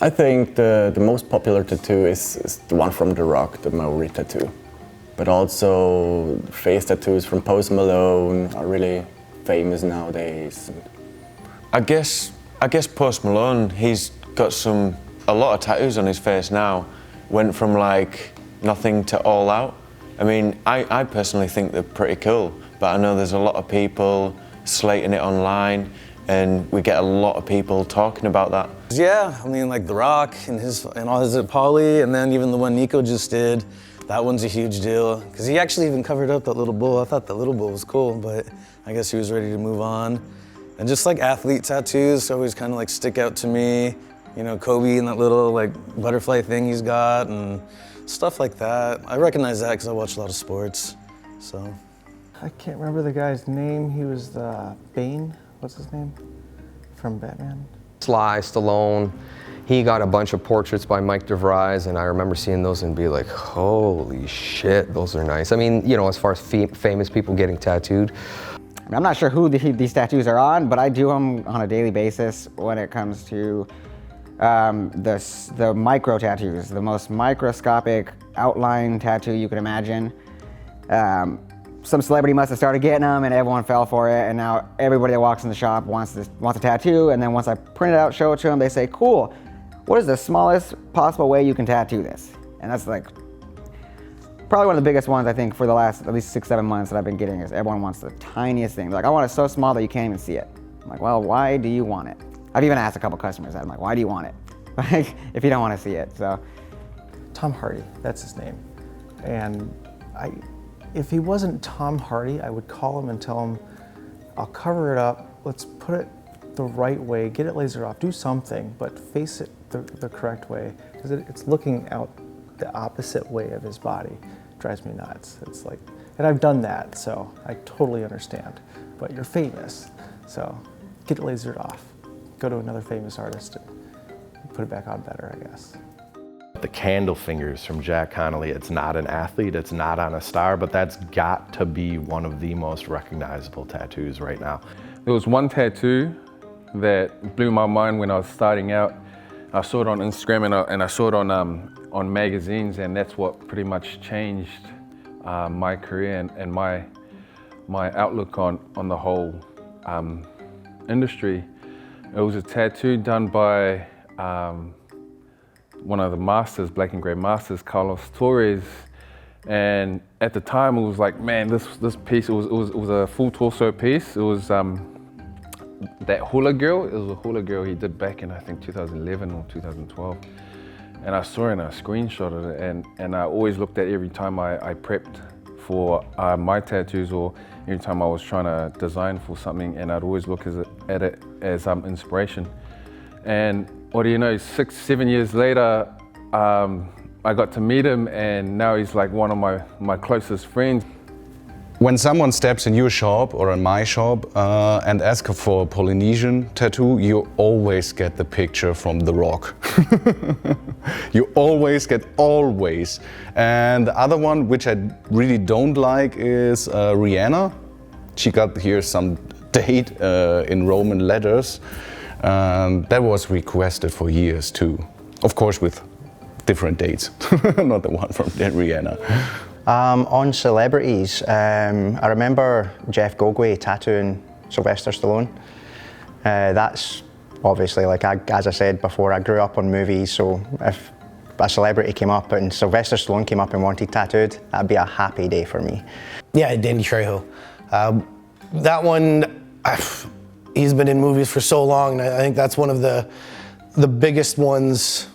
I think the most popular tattoo is the one from The Rock, the Maori tattoo. But also face tattoos from Post Malone are really famous nowadays. I guess Post Malone, he's got a lot of tattoos on his face now. Went from like nothing to all out. I mean, I personally think they're pretty cool, but I know there's a lot of people slating it online, and we get a lot of people talking about that. Yeah, I mean, like The Rock and all his Polly, and then even the one Nico just did. That one's a huge deal, because he actually even covered up that little bull. I thought that little bull was cool, but I guess he was ready to move on. And just like athlete tattoos always kind of like stick out to me. You know, Kobe and that little like butterfly thing he's got and stuff like that. I recognize that because I watch a lot of sports, so. I can't remember the guy's name. He was Bane, what's his name? From Batman. Stallone, he got a bunch of portraits by Mike DeVries, and I remember seeing those and be like, holy shit, those are nice. I mean, you know, as far as famous people getting tattooed. I'm not sure who these tattoos are on, but I do them on a daily basis when it comes to the micro tattoos, the most microscopic outline tattoo you could imagine. Some celebrity must have started getting them and everyone fell for it, and now everybody that walks in the shop wants a tattoo, and then once I print it out, show it to them, they say, cool, what is the smallest possible way you can tattoo this? And that's like probably one of the biggest ones I think for the last at least 6-7 months that I've been getting is everyone wants the tiniest thing. They're like, I want it so small that you can't even see it. I'm like, well, why do you want it? I've even asked a couple customers that. I'm like, why do you want it? Like, if you don't want to see it, so. Tom Hardy, that's his name. And if he wasn't Tom Hardy, I would call him and tell him, I'll cover it up, let's put it the right way, get it lasered off, do something, but face it the correct way. Because it's looking out the opposite way of his body. It drives me nuts. It's like, and I've done that, so I totally understand. But you're famous, so get it lasered off. Go to another famous artist and put it back on better, I guess. The candle fingers from Jack Connolly, it's not an athlete, it's not on a star, but that's got to be one of the most recognizable tattoos right now. There was one tattoo that blew my mind when I was starting out. I saw it on Instagram and I saw it on magazines, and that's what pretty much changed my career and my outlook on the whole industry. It was a tattoo done by one of the masters, black and gray masters, Carlos Torres. And at the time it was like, man, this piece, it was a full torso piece. It was that hula girl, it was a hula girl he did back in I think 2011 or 2012. And I saw it and I screenshotted it, and I always looked at it every time I prepped for my tattoos, or every time I was trying to design for something, and I'd always look at it as inspiration. And what do you know, 6-7 years later, I got to meet him, and now he's like one of my closest friends. When someone steps in your shop or in my shop and asks for a Polynesian tattoo, you always get the picture from The Rock. You always. And the other one, which I really don't like, is Rihanna. She got here some date in Roman letters. That was requested for years too. Of course with different dates, not the one from Rihanna. On celebrities, I remember Jeff Gogwe tattooing Sylvester Stallone. That's obviously, like as I said before, I grew up on movies, so if a celebrity came up and Sylvester Stallone came up and wanted tattooed, that'd be a happy day for me. Yeah, Danny Trejo. That one, he's been in movies for so long, and I think that's one of the biggest ones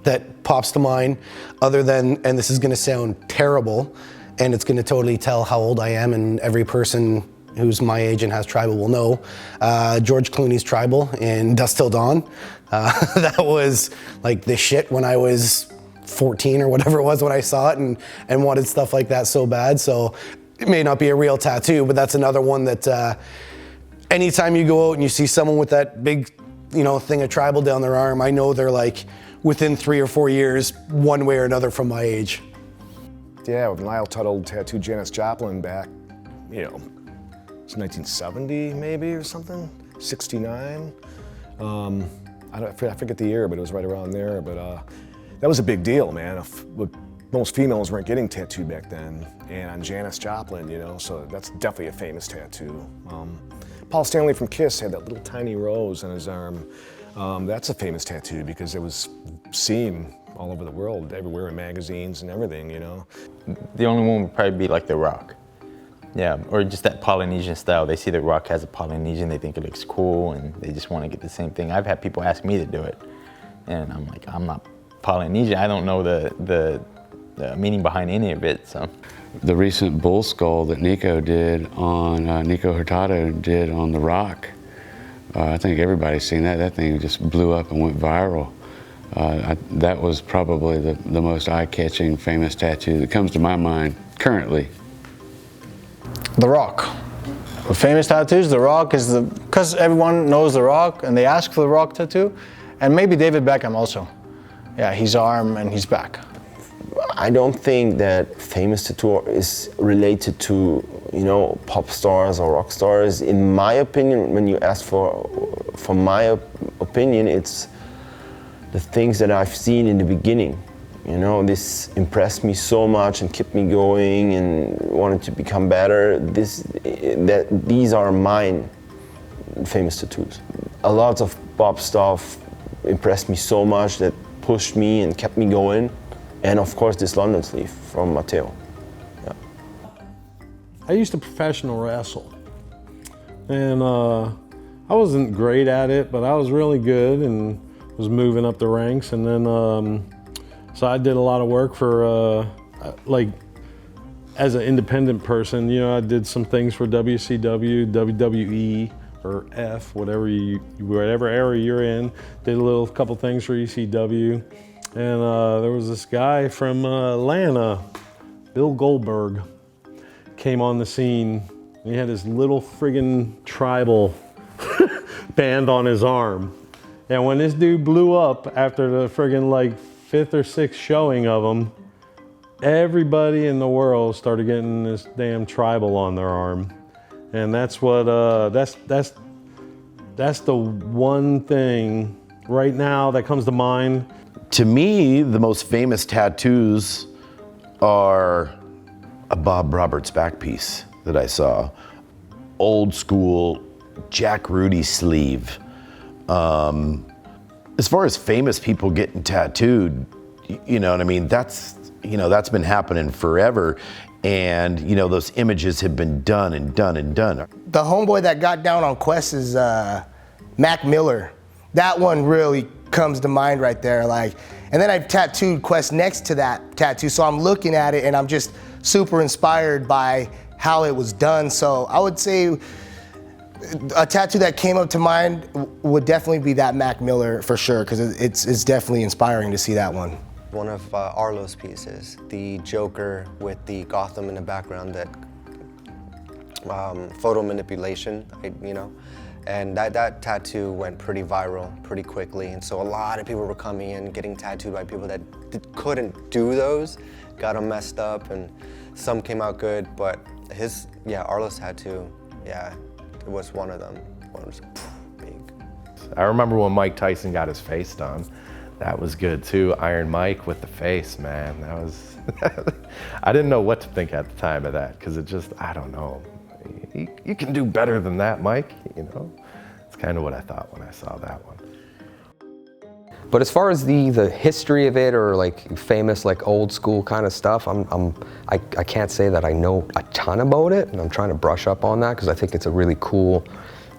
that pops to mind, other than, and this is gonna sound terrible, and it's gonna totally tell how old I am, and every person who's my age and has tribal will know, George Clooney's tribal in Dusk Till Dawn. That was like the shit when I was 14 or whatever it was when I saw it, and wanted stuff like that so bad. So it may not be a real tattoo, but that's another one that anytime you go out and you see someone with that big, thing of tribal down their arm, I know they're like within 3 or 4 years, one way or another from my age. Yeah, when Lyle Tuttle tattooed Janis Joplin back, it's 1970 maybe or something, 69. I forget the year, but it was right around there. But that was a big deal, man. Most females weren't getting tattooed back then, and on Janis Joplin, you know, so that's definitely a famous tattoo. Paul Stanley from Kiss had that little tiny rose on his arm. That's a famous tattoo because it was seen all over the world, everywhere in magazines and everything, you know. The only one would probably be like The Rock. Yeah, or just that Polynesian style. They see The Rock has a Polynesian, they think it looks cool, and they just want to get the same thing. I've had people ask me to do it, and I'm like, I'm not Polynesian. I don't know the meaning behind any of it, so. The recent bull skull that Nico did on, Nico Hurtado did on The Rock. I think everybody's seen that. That thing just blew up and went viral. That was probably the most eye-catching famous tattoo that comes to my mind currently. The Rock. The famous tattoos, The Rock is because everyone knows The Rock and they ask for The Rock tattoo, and maybe David Beckham also. Yeah, his arm and his back. I don't think that famous tattoo is related to, you know, pop stars or rock stars. In my opinion, when you ask for my opinion, it's the things that I've seen in the beginning. You know, this impressed me so much and kept me going and wanted to become better. These are mine famous tattoos. A lot of pop stuff impressed me so much that pushed me and kept me going. And of course, this London sleeve from Matteo. Yeah. I used to professional wrestle, and I wasn't great at it, but I was really good and was moving up the ranks. And then, so I did a lot of work for, like, as an independent person. You know, I did some things for WCW, WWE, or F, whatever area you're in. Did a couple things for ECW. And there was this guy from Atlanta, Bill Goldberg, came on the scene. He had his little friggin' tribal band on his arm. And when this dude blew up after the friggin' like 5th or 6th showing of him, everybody in the world started getting this damn tribal on their arm. And that's what, that's the one thing right now that comes to mind. To me, the most famous tattoos are a Bob Roberts back piece that I saw. Old school Jack Rudy sleeve. As far as famous people getting tattooed, you know what I mean? That's been happening forever. And, you know, those images have been done and done and done. The homeboy that got down on Quest is Mac Miller. That one really comes to mind right there. Like, and then I've tattooed Quest next to that tattoo, so I'm looking at it and I'm just super inspired by how it was done. So I would say a tattoo that came up to mind would definitely be that Mac Miller for sure, because it's definitely inspiring to see that one. One of Arlo's pieces, the Joker with the Gotham in the background, that photo manipulation, you know. And that tattoo went pretty viral pretty quickly, and so a lot of people were coming in, getting tattooed by people that couldn't do those, got them messed up, and some came out good, but Arlo's tattoo, yeah, it was one of them. One was big. I remember when Mike Tyson got his face done. That was good too. Iron Mike with the face, man. That was, I didn't know what to think at the time of that, because it just, I don't know. You can do better than that, Mike, you know? It's kind of what I thought when I saw that one. But as far as the history of it, or like famous, like old school kind of stuff, I can't say that I know a ton about it, and I'm trying to brush up on that, because I think it's a really cool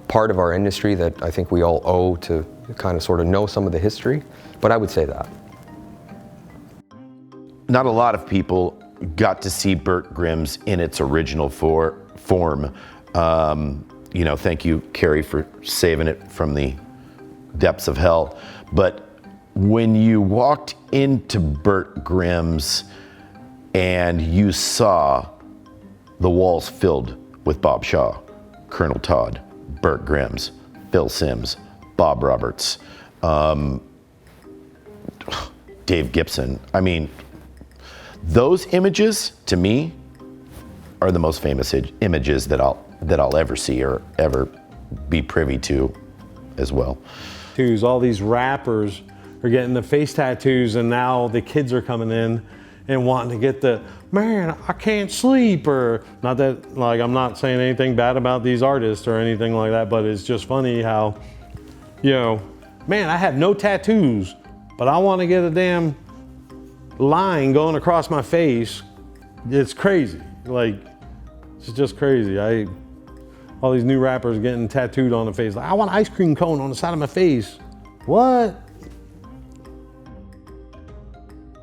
part of our industry that I think we all owe to kind of sort of know some of the history. But I would say that. Not a lot of people got to see Bert Grimm's in its original form. You know, thank you, Carrie, for saving it from the depths of hell. But when you walked into Bert Grimm's and you saw the walls filled with Bob Shaw, Colonel Todd, Bert Grimm's, Phil Simms, Bob Roberts, Dave Gibson, I mean, those images, to me, are the most famous images that I'll ever see or ever be privy to as well. tattoos. All these rappers are getting the face tattoos, and now the kids are coming in and wanting to get the, man, I can't sleep, or not that, like, I'm not saying anything bad about these artists or anything like that, but it's just funny how, you know, man, I have no tattoos, but I want to get a damn line going across my face. It's crazy. Like, it's just crazy. All these new rappers getting tattooed on the face. Like, I want an ice cream cone on the side of my face. What?